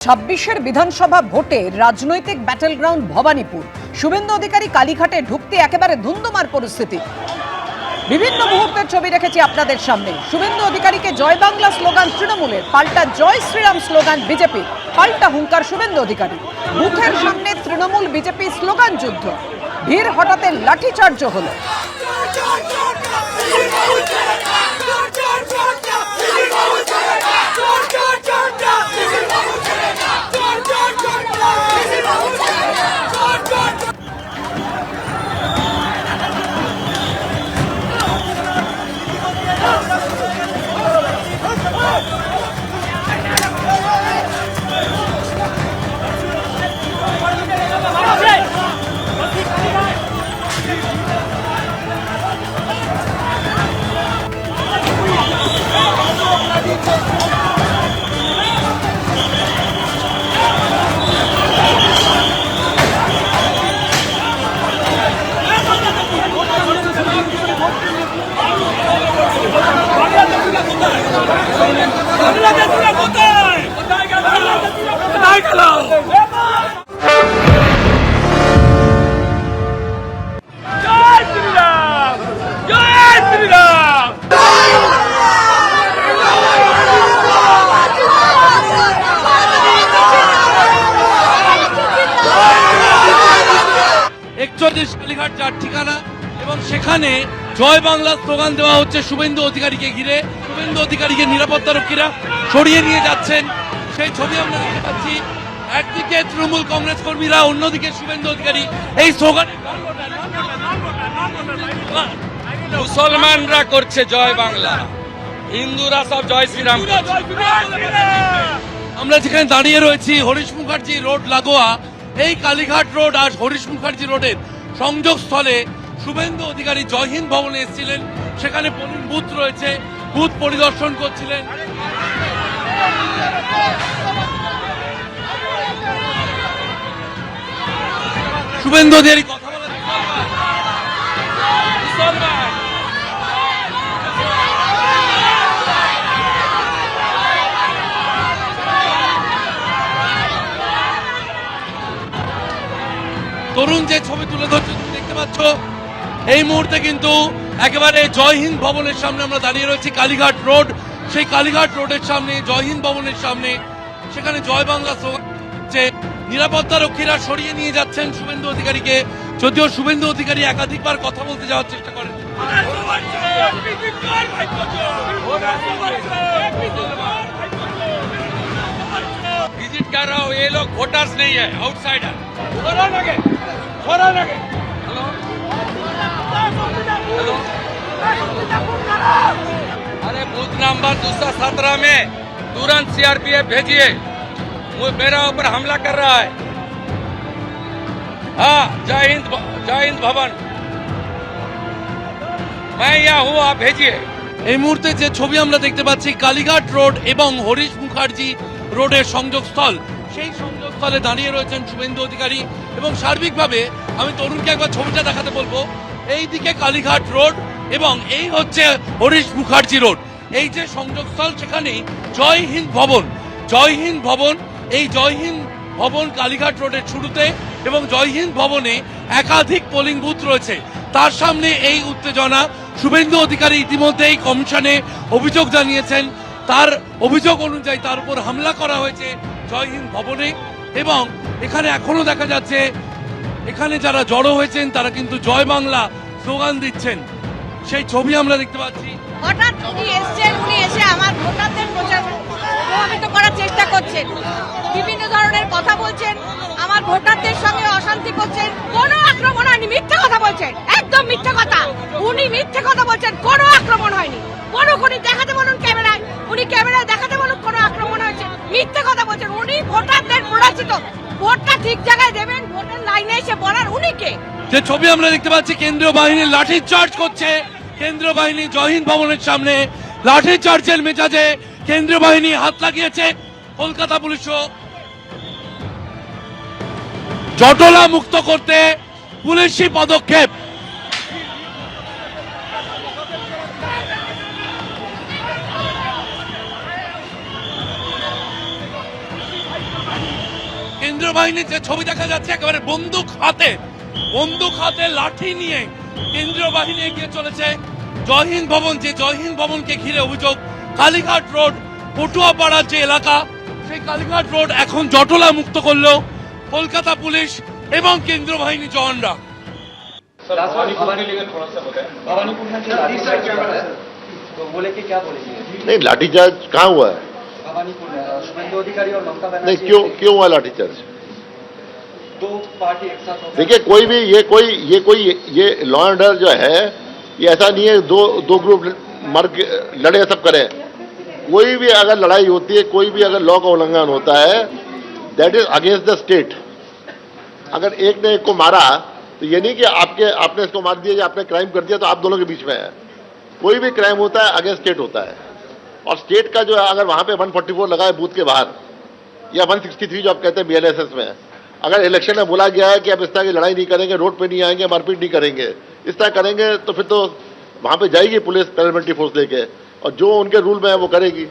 ছাব্বিশের বিধানসভা ভোটে রাজনৈতিক ব্যাটল গ্রাউন্ড ভবানীপুর। শুভেন্দু অধিকারী কালীঘাটে ঢুকতে একেবারে ধুন্ধুমার পরিস্থিতি। বিভিন্ন মুহূর্তের ছবি রেখেছি আপনাদের সামনে। শুভেন্দু অধিকারীকে জয় বাংলা স্লোগান তৃণমূলের, পাল্টা জয় শ্রীরাম স্লোগান বিজেপি, পাল্টা হুঙ্কার শুভেন্দু অধিকারী। বুথের সামনে তৃণমূল বিজেপি স্লোগান যুদ্ধ, ভিড় হঠাতে লাঠিচার্জ হলো। কালীঘাট যার ঠিকানা এবং সেখানে জয় বাংলা স্লোগান দেওয়া হচ্ছে শুভেন্দু অধিকারীকে ঘিরে। শুভেন্দু অধিকারীকে নিরাপত্তারক্ষীরা সরিয়ে নিয়ে যাচ্ছেন, সেই ছবি আমরা দেখতে পাচ্ছি। একদিকে তৃণমূল কংগ্রেস কর্মীরা, অন্যদিকে শুভেন্দু অধিকারী এই স্লোগান। মুসলমানরা করছে জয় বাংলা, হিন্দুরা সব জয় শ্রীরাম। আমরা যেখানে দাঁড়িয়ে রয়েছি হরিশ মুখার্জি রোড লাগোয়া এই কালীঘাট রোড আর হরিশ মুখার্জি রোডের সংযোগস্থলে শুভেন্দু অধিকারী জয় হিন্দ ভবনে এসেছিলেন। সেখানে পোলিং বুথ রয়েছে, বুথ পরিদর্শন করছিলেন। শুভেন্দু অধিকারী কথা বলে তরুণ যে ছবি তুলে ধরছে তুমি দেখতে পাচ্ছ। এই মুহূর্তে কিন্তু একেবারে জয় হিন্দ ভবনের সামনে আমরা দাঁড়িয়ে রয়েছি, কালীঘাট রোড। সেই কালীঘাট রোডের সামনে জয় হিন্দ ভবনের সামনে সেখানে জয় বাংলা স্লোগান, নিরাপত্তা রক্ষীরা সরিয়ে নিয়ে যাচ্ছেন শুভেন্দু অধিকারীকে। যদিও শুভেন্দু অধিকারী একাধিকবার কথা বলতে যাওয়ার চেষ্টা করেন। विजिट कर रहा हूँ, ये लोग वोटर्स नहीं है, आउटसाइडर। हेलो, अरे बूथ नंबर 217 में तुरंत सीआरपीएफ भेजिए, वो मेरा ऊपर हमला कर रहा है। हाँ, जय हिंद भवन, मैं यहाँ हूँ, आप भेजिए। এই মুহূর্তে যে ছবি আমরা দেখতে পাচ্ছি কালীঘাট রোড এবং হরিশ মুখার্জি রোডের সংযোগস্থল, সেই সংযোগস্থলে দাঁড়িয়ে রয়েছেন শুভেন্দু অধিকারী। এবং সার্বিকভাবে আমি তরুণকে একবার ছবিটা দেখাতে বলবো। এই দিকে কালীঘাট রোড এবং এই হচ্ছে হরিশ মুখার্জি রোড, এই যে সংযোগস্থল, সেখানে জয় হিন্দ ভবন। জয় হিন্দ ভবন, এই জয় হিন্দ ভবন কালীঘাট রোডের শুরুতে, এবং জয় হিন্দ ভবনে একাধিক পোলিং বুথ রয়েছে। তার সামনে এই উত্তেজনা। শুভেন্দু অধিকারী ইতিমধ্যেই কমিশনে অভিযোগ জানিয়েছেন। তার অভিযোগ অনুযায়ী তার উপর হামলা করা হয়েছে জয় হিন্দ ভবনে, এবং এখানে এখনো দেখা যাচ্ছে এখানে যারা জড়ো হয়েছেন তারা কিন্তু জয় বাংলা স্লোগান দিচ্ছেন। সেই ছবি আমরা দেখতে পাচ্ছি। হঠাৎ উনি এসছেন, উনি এসে আমার ভোটারদের প্রভাবিত করার চেষ্টা করছেন, বিভিন্ন ধরনের কথা বলছেন, আমার ভোটারদের সঙ্গে অশান্তি করছেন। কোনো আক্রমণ হয়নি, মিথ্যা কথা বলছেন, একদম মিথ্যা কথা। উনি মিথ্যা কথা বলছেন, কোনো আক্রমণ হয়নি। উনি দেখাতে বলুন ক্যামেরায়, উনি ক্যামেরায় দেখাতে বলুন কোনো আক্রমণ হয়েছে। মিথ্যা কথা বলছেন। উনি ভোটারদের প্ররোচিত, ভোটটা ঠিক জায়গায় দেবেন, ভোটের লাইনে এসে বলার উনি কে? যে ছবি আমরা দেখতে পাচ্ছি, কেন্দ্রীয় বাহিনী লাঠি চার্জ করছে। কেন্দ্রীয় বাহিনী জয় হিন্দ ভবনের সামনে লাঠি চার্জের মেজাজে কেন্দ্রীয় বাহিনী হাত লাগিয়েছে। কলকাতা পুলিশও জটলা মুক্ত করতে পুলিশি পদক্ষেপ। কেন্দ্রীয় বাহিনীর যে ছবি দেখা যাচ্ছে, একেবারে বন্দুক হাতে লাঠি নিয়ে কেন্দ্রীয় বাহিনী এগিয়ে চলেছে জয়হিন্দ ভবন। যে জয়হিন্দ ভবনকে ঘিরে অভিযোগ কালীঘাট রোড পটুয়াপাড়ার যে এলাকা, সেই কালীঘাট রোড এখন জটলা মুক্ত করলো কলকাতা পুলিশ এবং কেন্দ্রীয় বাহিনী জওয়ানরা। तो बोले कि क्या बोलेंगे? नहीं, लाठीचार्ज कहाँ हुआ है? भवानीपुर में शुभेंदु अधिकारी और ममता नहीं, बनर्जी क्यों हुआ लाठीचार्ज? दो पार्टी एक साथ हो गए। देखिए, कोई भी ये लॉ एंड ऑर्डर जो है, ये ऐसा नहीं है दो ग्रुप मर के लड़े सब करें। कोई भी अगर लड़ाई होती है, कोई भी अगर लॉ का उल्लंघन होता है, that is against the state. अगर एक ने एक को मारा तो ये नहीं कि आपने इसको मार दिया या आपने क्राइम कर दिया तो आप दोनों के बीच में है। कोई भी क्राइम होता है अगेंस्ट स्टेट होता है, और स्टेट का जो है अगर वहां पे 144 लगा है बूथ के बाहर, या 163 जो आप कहते हैं BLSS में, अगर इलेक्शन में बोला गया है कि अब इस तरह की लड़ाई नहीं करेंगे, रोड पे नहीं आएंगे, मारपीट नहीं करेंगे, इस तरह करेंगे तो फिर तो वहां पे जाएगी पुलिस पैरामिलिट्री फोर्स लेके, और जो उनके रूल में है वो करेगी।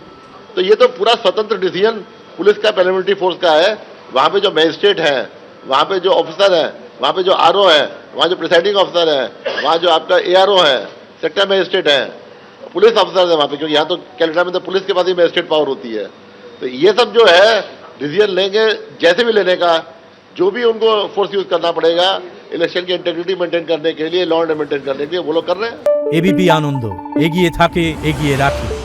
तो ये तो पूरा स्वतंत्र डिसीजन पुलिस का पैरामिलिट्री फोर्स का है। वहां पे जो मजिस्ट्रेट है, वहां पे जो ऑफिसर है, वहां पे जो RO है, वहां जो प्रिसाइडिंग ऑफिसर है, वहां जो आपका ARO है, सेक्टर मजिस्ट्रेट है, पुलिस ऑफिसर है वहां पे, क्योंकि यहाँ तो कैलकाटा में तो पुलिस के पास ही मजिस्ट्रेट पावर होती है। तो ये सब जो है डिसीजन लेंगे, जैसे भी लेने का, जो भी उनको फोर्स यूज करना पड़ेगा इलेक्शन की इंटेग्रिटी मेंटेन करने के लिए, लॉ एंड ऑर्डर मेंटेन करने के लिए, वो लोग कर रहे हैं। एबीपी आनंद एगिए थाके एगिए राखे।